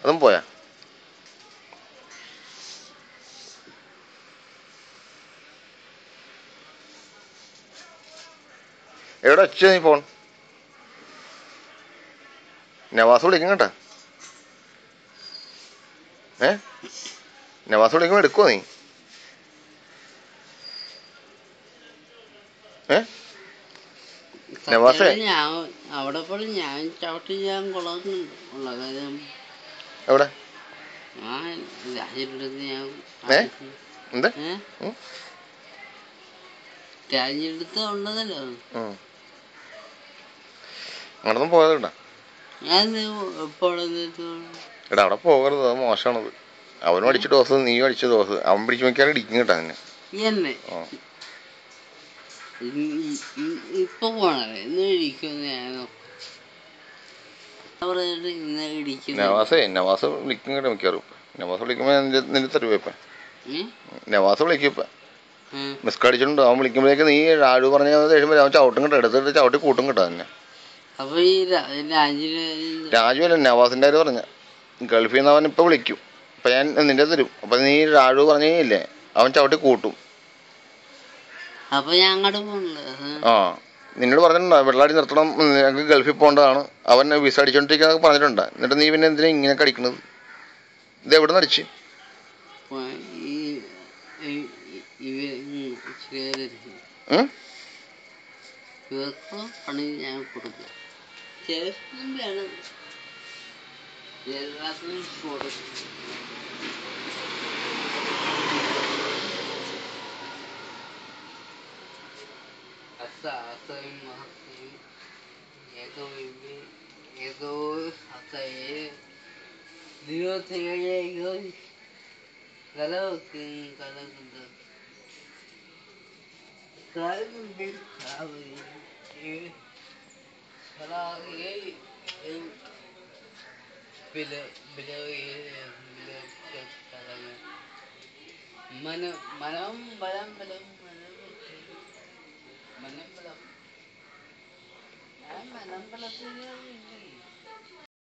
അതും പോയാ? എവിടെ വെച്ച നീ ഫോൺ? നവാസ് വിളിക്കും കേട്ടാ. നവാസ് വിളിക്കുമ്പോൾ എടുക്കുവോ നീ? നവാസേ അവിടെ പോലും ഞാൻ ചവിട്ടി ചെയ്യാൻ കൊള്ളാറുണ്ട് ഉള്ള കാര്യം. എവിടെ? രാജ്യടുത്ത് ഉള്ളതല്ലോ. അങ്ങനൊന്നും പോയത് കേട്ടാ. എടാ അവിടെ പോകരുത്, അത് മോശമാണത്. അവനും അടിച്ച ഡോസ് നീയും അടിച്ച ഡോസ് അവൻ പിടിച്ചു നോക്കിയാൽ ഇടിക്കും കേട്ടാ തന്നെ. ഇപ്പൊ പോണേ ഇന്ന് ഇടിക്കുമെന്ന് നവാസ് വിളിക്കും കേട്ടോ മിക്കവാറും. നവാസ് വിളിക്കുമ്പോ നിന്റെ തരുവ ഇപ്പൊ. നവാസ് വിളിക്കും ഇപ്പൊ. മിസ്ക് അടിച്ചിട്ടുണ്ട്. അവൻ വിളിക്കുമ്പോഴേക്ക് നീ രാജു പറഞ്ഞ ദേഷ്യം അവൻ ചവിട്ടും കേട്ടോ, എടുത്തിട്ട് ചവിട്ടി കൂട്ടും കേട്ടോ തന്നെ. രാജു അല്ല, നവാസിന്റെ കാര്യം പറഞ്ഞ. ഗൾഫിൽ നിന്ന് അവൻ ഇപ്പൊ വിളിക്കും. അപ്പൊ ഞാൻ നിന്റെ തരും. അപ്പൊ നീ രാജു പറഞ്ഞില്ലേ അവൻ ചവിട്ടി കൂട്ടും. നിന്നോട് പറഞ്ഞിട്ടുണ്ടോ വെള്ളാടി നിർത്തണം, ഞങ്ങൾക്ക് ഗൾഫിൽ പോകേണ്ടതാണ്, അവൻ വിസ അടിച്ചോണ്ടിരിക്കുന്നൊക്കെ പറഞ്ഞിട്ടുണ്ട്. എന്നിട്ട് നീ പിന്നെ എന്തിനാ ഇങ്ങനെയൊക്കെ അടിക്കണത്? ഇത് എവിടെ നിന്ന് അടിച്ച്? പണി ഞാൻ കൊടുക്കും.